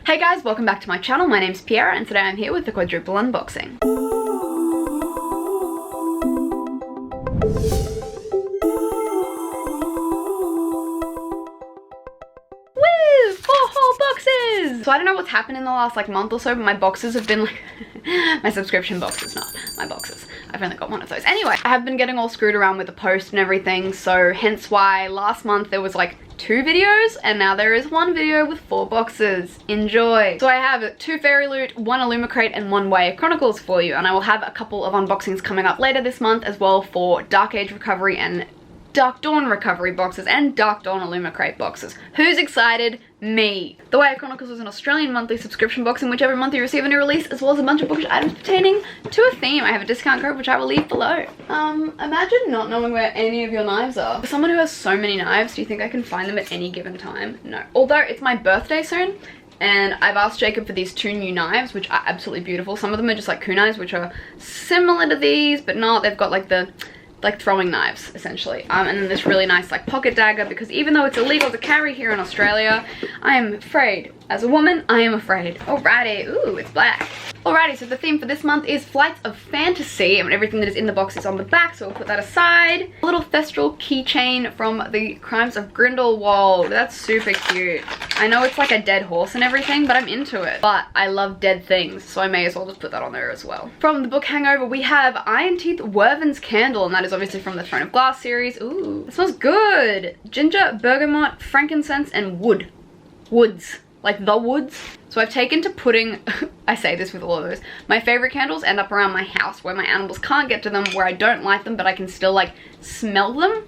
Hey guys, welcome back to my channel. My name's Piera and today I'm here with the quadruple unboxing. Woo! 4 whole boxes! So I don't know what's happened in the last month or so, but my boxes have been my subscription boxes, not my boxes. I've only got one of those. Anyway, I have been getting all screwed around with the post and everything, so hence why last month there was 2 videos and now there is 1 video with 4 boxes. Enjoy! So I have 2 FAIRYLOOT, 1 Illumicrate and 1 YA Chronicles for you, and I will have a couple of unboxings coming up later this month as well for Dark Age Recovery and Dark Dawn Recovery boxes and Dark Dawn Illumicrate boxes. Who's excited? Me. The YA Chronicles is an Australian monthly subscription box in which every month you receive a new release as well as a bunch of bookish items pertaining to a theme. I have a discount code which I will leave below. Imagine not knowing where any of your knives are. For someone who has so many knives, do you think I can find them at any given time? No. Although it's my birthday soon, and I've asked Jacob for these 2 new knives, which are absolutely beautiful. Some of them are just coup knives, which are similar to these, but not. They've got the throwing knives essentially, and then this really nice pocket dagger, because even though it's illegal to carry here in Australia, I am afraid. As a woman, I am afraid. Alrighty, ooh, it's black. Alrighty, so the theme for this month is Flights of Fantasy, and everything that is in the box is on the back, so we'll put that aside. A little Thestral keychain from the Crimes of Grindelwald. That's super cute. I know it's a dead horse and everything, but I'm into it. But I love dead things, so I may as well just put that on there as well. From the book Hangover, we have Iron Teeth Werven's Candle, and that is obviously from the Throne of Glass series. Ooh, it smells good. Ginger, bergamot, frankincense, and wood. Woods. The woods. So I've taken to putting, I say this with all of those, my favorite candles end up around my house where my animals can't get to them, where I don't light them, but I can still smell them.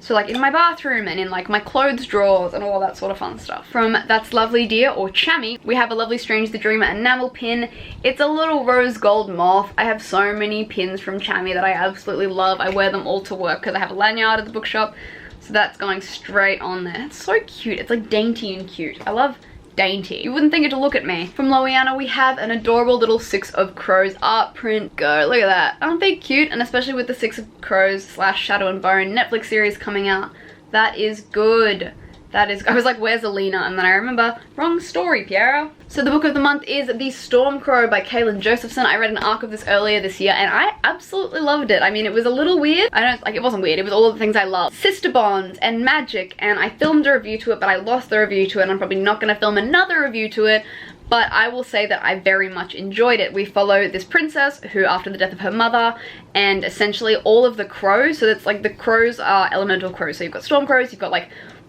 So in my bathroom and in my clothes drawers and all that sort of fun stuff. From That's Lovely Dear or Chammy, we have a lovely Strange the Dreamer enamel pin. It's a little rose gold moth. I have so many pins from Chammy that I absolutely love. I wear them all to work because I have a lanyard at the bookshop. So that's going straight on there. It's so cute. It's dainty and cute. I love dainty. You wouldn't think it to look at me. From Loiana, we have an adorable little 6 of Crows art print. Go, look at that. Aren't they cute? And especially with the 6 of Crows / Shadow and Bone Netflix series coming out. That is good. That is, I was where's Alina? And then I remember, wrong story, Piera. So the book of the month is The Stormcrow by Caden Josephson. I read an arc of this earlier this year and I absolutely loved it. I mean, it was a little weird. I don't, it wasn't weird. It was all of the things I love. Sister bonds and magic, and I filmed a review to it, but I lost the review to it, and I'm probably not going to film another review to it. But I will say that I very much enjoyed it. We follow this princess who, after the death of her mother, and essentially all of the crows, so that's the crows are elemental crows. So you've got storm crows, you've got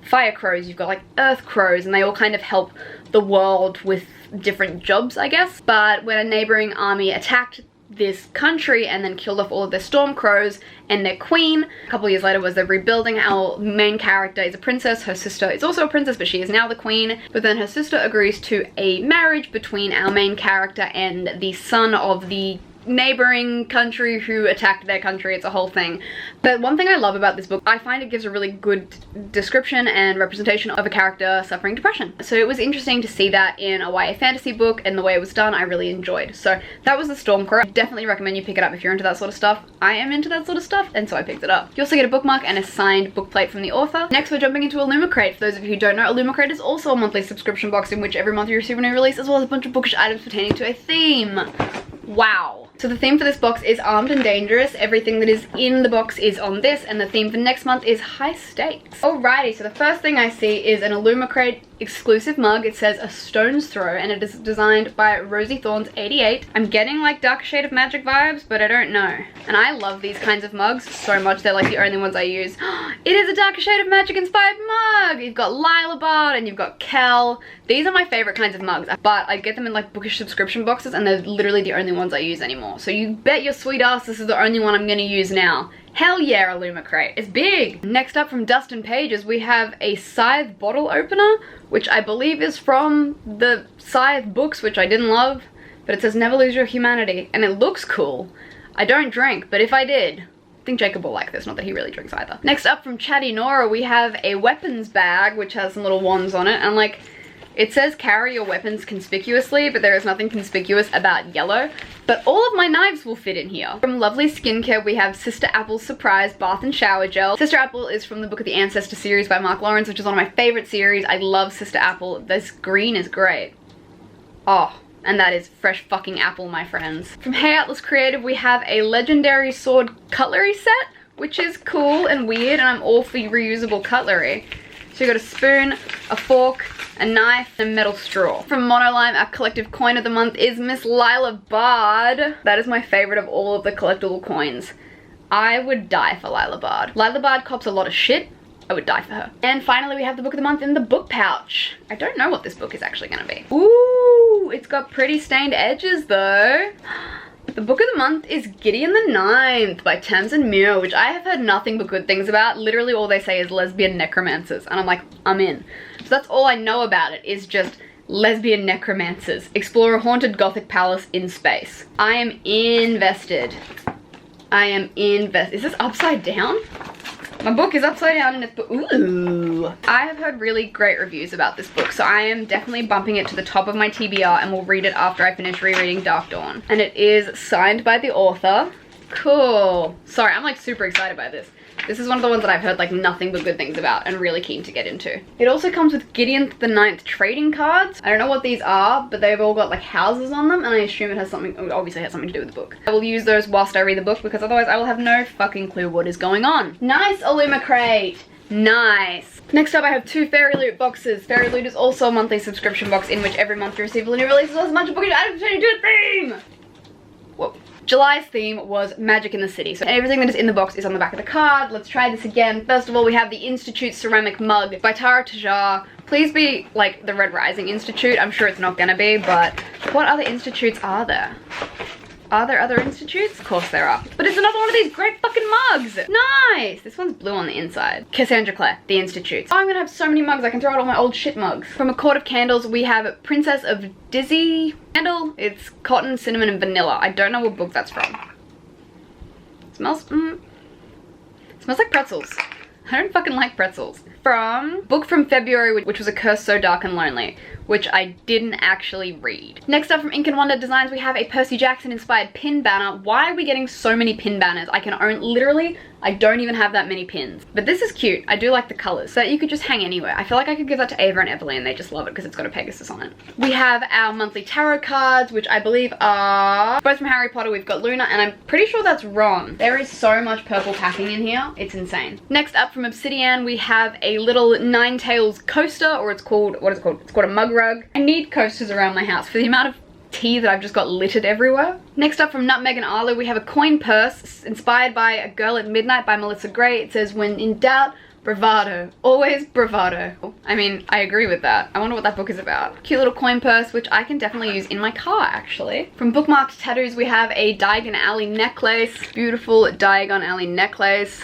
fire crows, you've got earth crows, and they all kind of help the world with different jobs, I guess. But when a neighboring army attacked this country and then killed off all of their storm crows and their queen, a couple years later was the rebuilding. Our main character is a princess, her sister is also a princess, but she is now the queen. But then her sister agrees to a marriage between our main character and the son of the neighboring country who attacked their country. It's a whole thing. But one thing I love about this book, I find it gives a really good description and representation of a character suffering depression. So it was interesting to see that in a YA fantasy book, and the way it was done I really enjoyed. So that was The Stormcrow. I definitely recommend you pick it up if you're into that sort of stuff. I am into that sort of stuff, and so I picked it up. You also get a bookmark and a signed book plate from the author. Next we're jumping into Illumicrate. For those of you who don't know, Illumicrate is also a monthly subscription box in which every month you receive a new release as well as a bunch of bookish items pertaining to a theme. Wow. So the theme for this box is Armed and Dangerous. Everything that is in the box is on this, and the theme for next month is High Stakes. Alrighty, so the first thing I see is an Illumicrate exclusive mug. It says A Stone's Throw, and it is designed by Rosie Thorns 88. I'm getting Dark Shade of Magic vibes, but I don't know. And I love these kinds of mugs so much. They're the only ones I use. It is a Dark Shade of Magic inspired mug! You've got Lilabard and you've got Kel. These are my favorite kinds of mugs, but I get them in bookish subscription boxes, and they're literally the only ones I use anymore. So you bet your sweet ass this is the only one I'm gonna use now. Hell yeah, Illumicrate. It's big. Next up from Dust and Pages, we have a Scythe bottle opener, which I believe is from the Scythe books, which I didn't love, but it says Never Lose Your Humanity, and it looks cool. I don't drink, but if I did, I think Jacob will like this, not that he really drinks either. Next up from Chatty Nora, we have a weapons bag, which has some little wands on it, and it says carry your weapons conspicuously, but there is nothing conspicuous about yellow. But all of my knives will fit in here. From Lovely Skincare, we have Sister Apple's Surprise Bath and Shower Gel. Sister Apple is from the Book of the Ancestor series by Mark Lawrence, which is one of my favorite series. I love Sister Apple. This green is great. Oh, and that is fresh fucking apple, my friends. From Hey Atlas Creative, we have a legendary sword cutlery set, which is cool and weird, and I'm all for reusable cutlery. So you got a spoon, a fork, a knife, and a metal straw. From Monolime, our collective coin of the month is Miss Lila Bard. That is my favorite of all of the collectible coins. I would die for Lila Bard. Lila Bard cops a lot of shit. I would die for her. And finally, we have the book of the month in the book pouch. I don't know what this book is actually gonna be. Ooh, it's got pretty stained edges though. The book of the month is Gideon the Ninth by Tamsin Muir, which I have heard nothing but good things about. Literally all they say is lesbian necromancers, and I'm like, I'm in. So that's all I know about it, is just lesbian necromancers. Explore a haunted gothic palace in space. I am invested. I am invested. Is this upside down? My book is upside down and it's, ooh. I have heard really great reviews about this book, so I am definitely bumping it to the top of my TBR and will read it after I finish rereading Dark Dawn. And it is signed by the author. Cool. Sorry, I'm like super excited by this. This is one of the ones that I've heard like nothing but good things about and really keen to get into. It also comes with Gideon the Ninth trading cards. I don't know what these are, but they've all got like houses on them, and I assume it has something, obviously it has something to do with the book. I will use those whilst I read the book because otherwise I will have no fucking clue what is going on. Nice Illuma crate. Nice. Next up I have 2 FAIRYLOOT boxes. FAIRYLOOT is also a monthly subscription box in which every month you receive a new release as well as a bunch of bookish items to do a theme. Whoa. July's theme was Magic in the City, so everything that is in the box is on the back of the card. Let's try this again. First of all, we have the Institute ceramic mug by Tara Tajar. Please be like the Red Rising Institute. I'm sure it's not gonna be, but what other institutes are there? Are there other institutes? Of course there are. But it's another one of these great fucking mugs. Nice. This one's blue on the inside. Cassandra Clare, the institutes. Oh, I'm gonna have so many mugs. I can throw out all my old shit mugs. From A Court of Candles, we have Princess of Dizzy candle. It's cotton, cinnamon, and vanilla. I don't know what book that's from. It smells, it smells like pretzels. I don't fucking like pretzels. From Book from February, which was A Curse So Dark and Lonely, which I didn't actually read. Next up from Ink and Wonder Designs, we have a Percy Jackson inspired pin banner. Why are we getting so many pin banners? I can own, literally, I don't even have that many pins. But this is cute. I do like the colors. So you could just hang anywhere. I feel like I could give that to Ava and Everly and they just love it because it's got a Pegasus on it. We have our monthly tarot cards, which I believe are both from Harry Potter. We've got Luna, and I'm pretty sure that's Ron. There is so much purple packing in here. It's insane. Next up from Obsidian, we have a little Nine Tails coaster, or it's called, what is it called? It's called a mug rug. I need coasters around my house for the amount of tea that I've just got littered everywhere. Next up from Nutmeg and Arlo, we have a coin purse inspired by A Girl at Midnight by Melissa Gray. It says, when in doubt, bravado. Always bravado. I mean, I agree with that. I wonder what that book is about. Cute little coin purse, which I can definitely use in my car, actually. From Bookmarked Tattoos, we have a Diagon Alley necklace. Beautiful Diagon Alley necklace.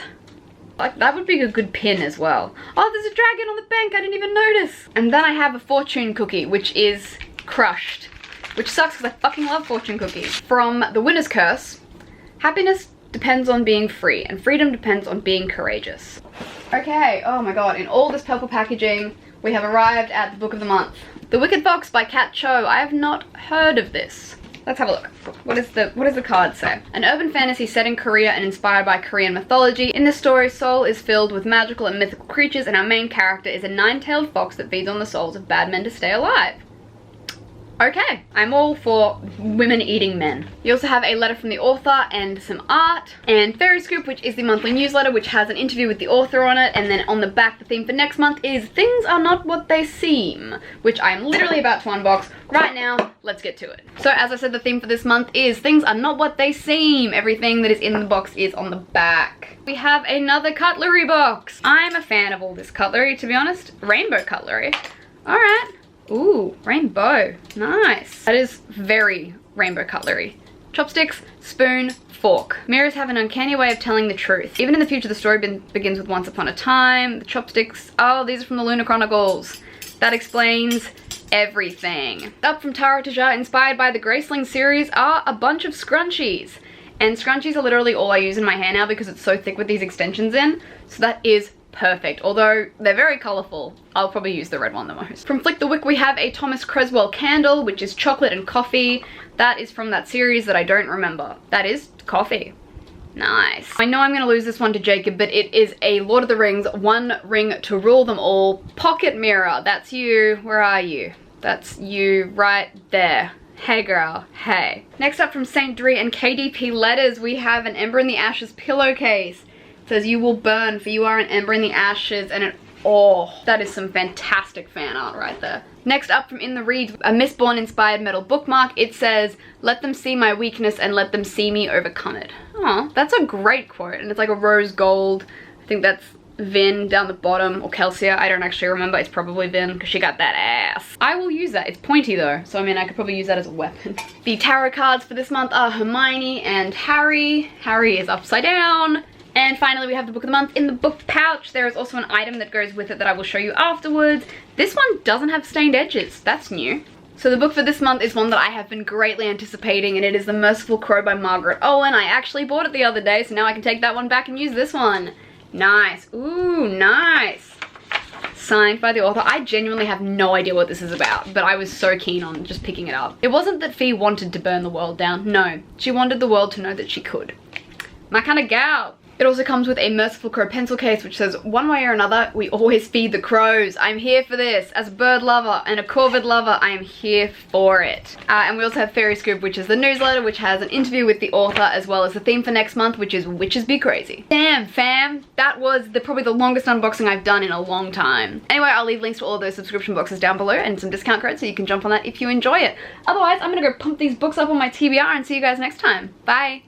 Like, that would be a good pin as well. Oh, there's a dragon on the bank. I didn't even notice. And then I have a fortune cookie, which is crushed, which sucks because I fucking love fortune cookies. From The Winner's Curse, happiness depends on being free, and freedom depends on being courageous. Okay, oh my god, in all this purple packaging, we have arrived at the book of the month. The Wicked Fox by Kat Cho. I have not heard of this. Let's have a look. What does the card say? An urban fantasy set in Korea and inspired by Korean mythology. In this story, Seoul is filled with magical and mythical creatures, and our main character is a 9-tailed fox that feeds on the souls of bad men to stay alive. Okay, I'm all for women eating men. You also have a letter from the author and some art, and Fairy Scoop, which is the monthly newsletter, which has an interview with the author on it, and then on the back, the theme for next month is Things Are Not What They Seem, which I'm literally about to unbox right now. Let's get to it. So as I said, the theme for this month is Things Are Not What They Seem. Everything that is in the box is on the back. We have another cutlery box. I'm a fan of all this cutlery, to be honest. Rainbow cutlery. All right. Ooh, rainbow. Nice. That is very rainbow cutlery. Chopsticks, spoon, fork. Mirrors have an uncanny way of telling the truth. Even in the future, the story begins with once upon a time. The chopsticks, oh, these are from the Lunar Chronicles. That explains everything. Up from Tara Tajar, inspired by the Graceling series, are a bunch of scrunchies. And scrunchies are literally all I use in my hair now because it's so thick with these extensions in. So that is perfect. Although they're very colorful, I'll probably use the red one the most. From Flick the Wick, we have a Thomas Creswell candle, which is chocolate and coffee. That is from that series that I don't remember. That is coffee. Nice. I know I'm gonna lose this one to Jacob, but it is a Lord of the Rings, One Ring to Rule Them All pocket mirror. That's you. Where are you? That's you right there. Hey girl, hey. Next up from St. Dree and KDP Letters, we have an Ember in the Ashes pillowcase. It says, you will burn, for you are an ember in the ashes, and oh, that is some fantastic fan art right there. Next up from In the Reads, a Mistborn inspired metal bookmark. It says, let them see my weakness and let them see me overcome it. Oh, that's a great quote, and it's like a rose gold. I think that's Vin down the bottom, or Kelsia, I don't actually remember. It's probably Vin because she got that ass. I will use that. It's pointy though, so I mean I could probably use that as a weapon. The tarot cards for this month are Hermione and Harry. Harry is upside down. And finally we have the book of the month in the book pouch. There is also an item that goes with it that I will show you afterwards. This one doesn't have stained edges. That's new. So the book for this month is one that I have been greatly anticipating, and it is The Merciful Crow by Margaret Owen. I actually bought it the other day, so now I can take that one back and use this one. Nice. Ooh, nice. Signed by the author. I genuinely have no idea what this is about, but I was so keen on just picking it up. It wasn't that Fee wanted to burn the world down. No, she wanted the world to know that she could. My kind of gal. It also comes with a Merciful Crow pencil case which says, one way or another, we always feed the crows. I'm here for this. As a bird lover and a corvid lover, I am here for it. And we also have Fairy Scoop, which is the newsletter, which has an interview with the author, as well as the theme for next month, which is Witches Be Crazy. Damn, fam. That was probably the longest unboxing I've done in a long time. Anyway, I'll leave links to all of those subscription boxes down below and some discount codes so you can jump on that if you enjoy it. Otherwise, I'm gonna go pump these books up on my TBR and see you guys next time. Bye.